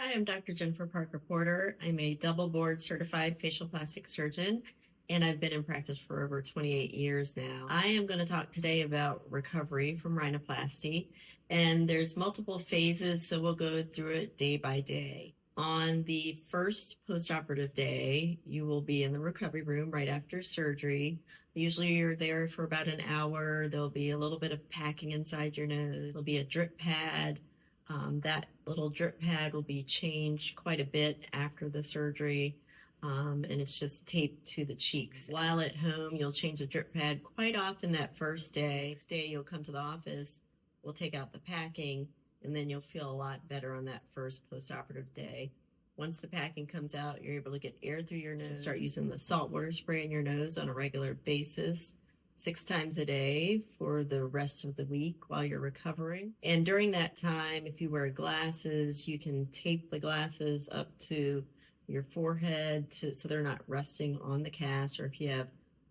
Hi, I'm Dr. Jennifer Parker Porter. I'm a double board certified facial plastic surgeon, and I've been in practice for over 28 years now. I am going to talk today about recovery from rhinoplasty, and there's multiple phases, so we'll go through it day by day. On the first postoperative day, you will be in the recovery room right after surgery. Usually you're there for about an hour. There'll be a little bit of packing inside your nose. There'll be a drip pad. That little drip pad will be changed quite a bit after the surgery, and it's just taped to the cheeks. While at home, you'll change the drip pad quite often that first day. Next day, you'll come to the office, we'll take out the packing, and then you'll feel a lot better on that first postoperative day. Once the packing comes out, you're able to get air through your nose. Start using the saltwater spray in your nose on a regular basis, 6 times a day for the rest of the week while you're recovering. And during that time, if you wear glasses, you can tape the glasses up to your forehead so they're not resting on the cast, or if you have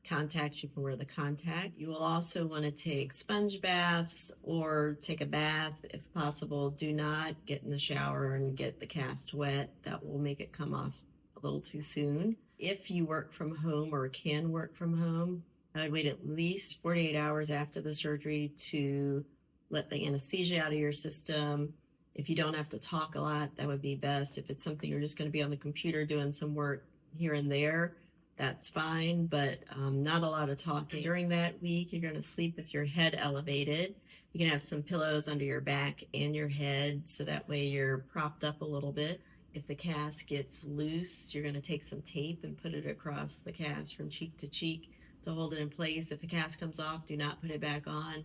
contacts, you can wear the contacts. You will also want to take sponge baths or take a bath if possible. Do not get in the shower and get the cast wet. That will make it come off a little too soon. If you work from home or can work from home, I would wait at least 48 hours after the surgery to let the anesthesia out of your system. If you don't have to talk a lot, that would be best. If it's something you're just going to be on the computer doing some work here and there, that's fine, but not a lot of talking. During that week, you're going to sleep with your head elevated. You can have some pillows under your back and your head, so that way you're propped up a little bit. If the cast gets loose, you're going to take some tape and put it across the cast from cheek to cheek to hold it in place. If the cast comes off, do not put it back on.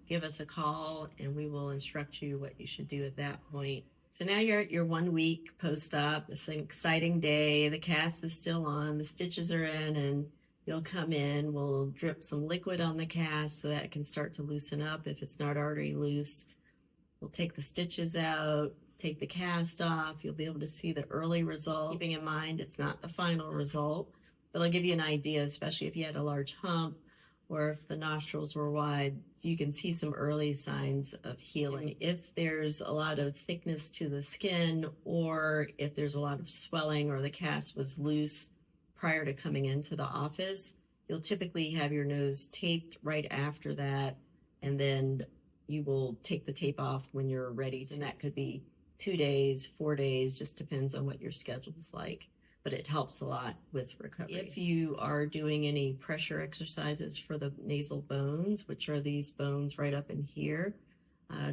Give us a call and we will instruct you what you should do at that point. So now you're at your 1 week post-op. It's an exciting day. The cast is still on, the stitches are in, and you'll come in. We'll drip some liquid on the cast so that it can start to loosen up if it's not already loose. We'll take the stitches out, take the cast off. You'll be able to see the early result, keeping in mind it's not the final result. But it'll give you an idea, especially if you had a large hump or if the nostrils were wide, you can see some early signs of healing. If there's a lot of thickness to the skin, or if there's a lot of swelling or the cast was loose prior to coming into the office, you'll typically have your nose taped right after that, and then you will take the tape off when you're ready. And that could be 2 days, 4 days, just depends on what your schedule is like. But it helps a lot with recovery. If you are doing any pressure exercises for the nasal bones, which are these bones right up in here,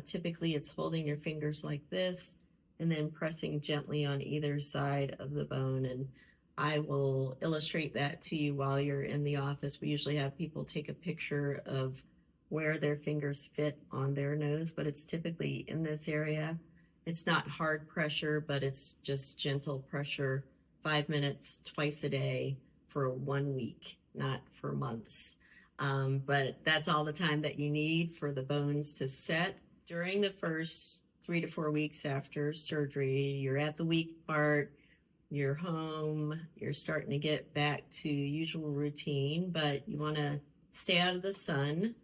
typically it's holding your fingers like this and then pressing gently on either side of the bone. And I will illustrate that to you while you're in the office. We usually have people take a picture of where their fingers fit on their nose, but it's typically in this area. It's not hard pressure, but it's just gentle pressure. 5 minutes twice a day for 1 week, not for months. But that's all the time that you need for the bones to set. During the first 3 to 4 weeks after surgery, you're at the weak part, you're home, you're starting to get back to usual routine, but you want to stay out of the sun.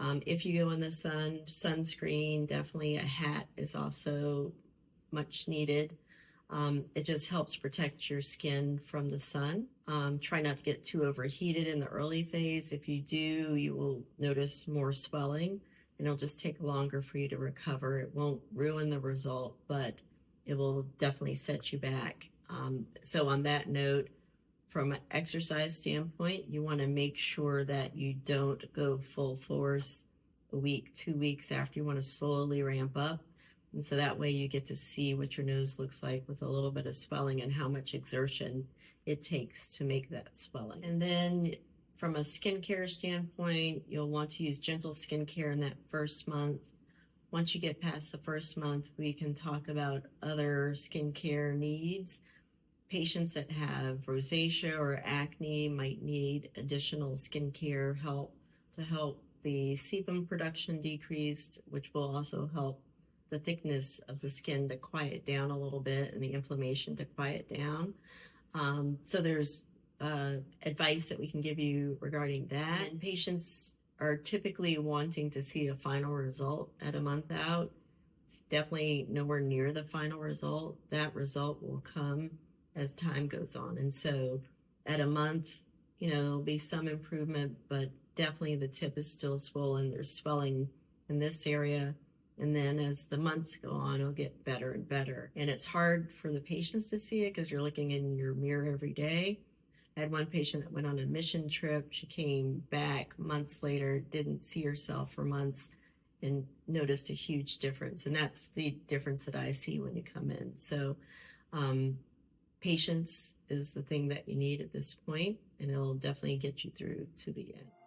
If you go in the sun, sunscreen, definitely a hat is also much needed. It just helps protect your skin from the sun. Try not to get too overheated in the early phase. If you do, you will notice more swelling, and it'll just take longer for you to recover. It won't ruin the result, but it will definitely set you back. So on that note, from an exercise standpoint, you want to make sure that you don't go full force a week, 2 weeks after. You want to slowly ramp up. And so that way you get to see what your nose looks like with a little bit of swelling and how much exertion it takes to make that swelling. And then from a skincare standpoint, you'll want to use gentle skincare in that first month. Once you get past the first month, we can talk about other skincare needs. Patients that have rosacea or acne might need additional skincare help to help the sebum production decrease, which will also help the thickness of the skin to quiet down a little bit and the inflammation to quiet down. So there's advice that we can give you regarding that. And patients are typically wanting to see a final result at a month out. definitely nowhere near the final result. That result will come as time goes on. And so at a month, there'll be some improvement, but definitely the tip is still swollen. There's swelling in this area. And then as the months go on, it'll get better and better. And it's hard for the patients to see it because you're looking in your mirror every day. I had one patient that went on a mission trip. She came back months later, didn't see herself for months, and noticed a huge difference. And that's the difference that I see when you come in. So patience is the thing that you need at this point, and it'll definitely get you through to the end.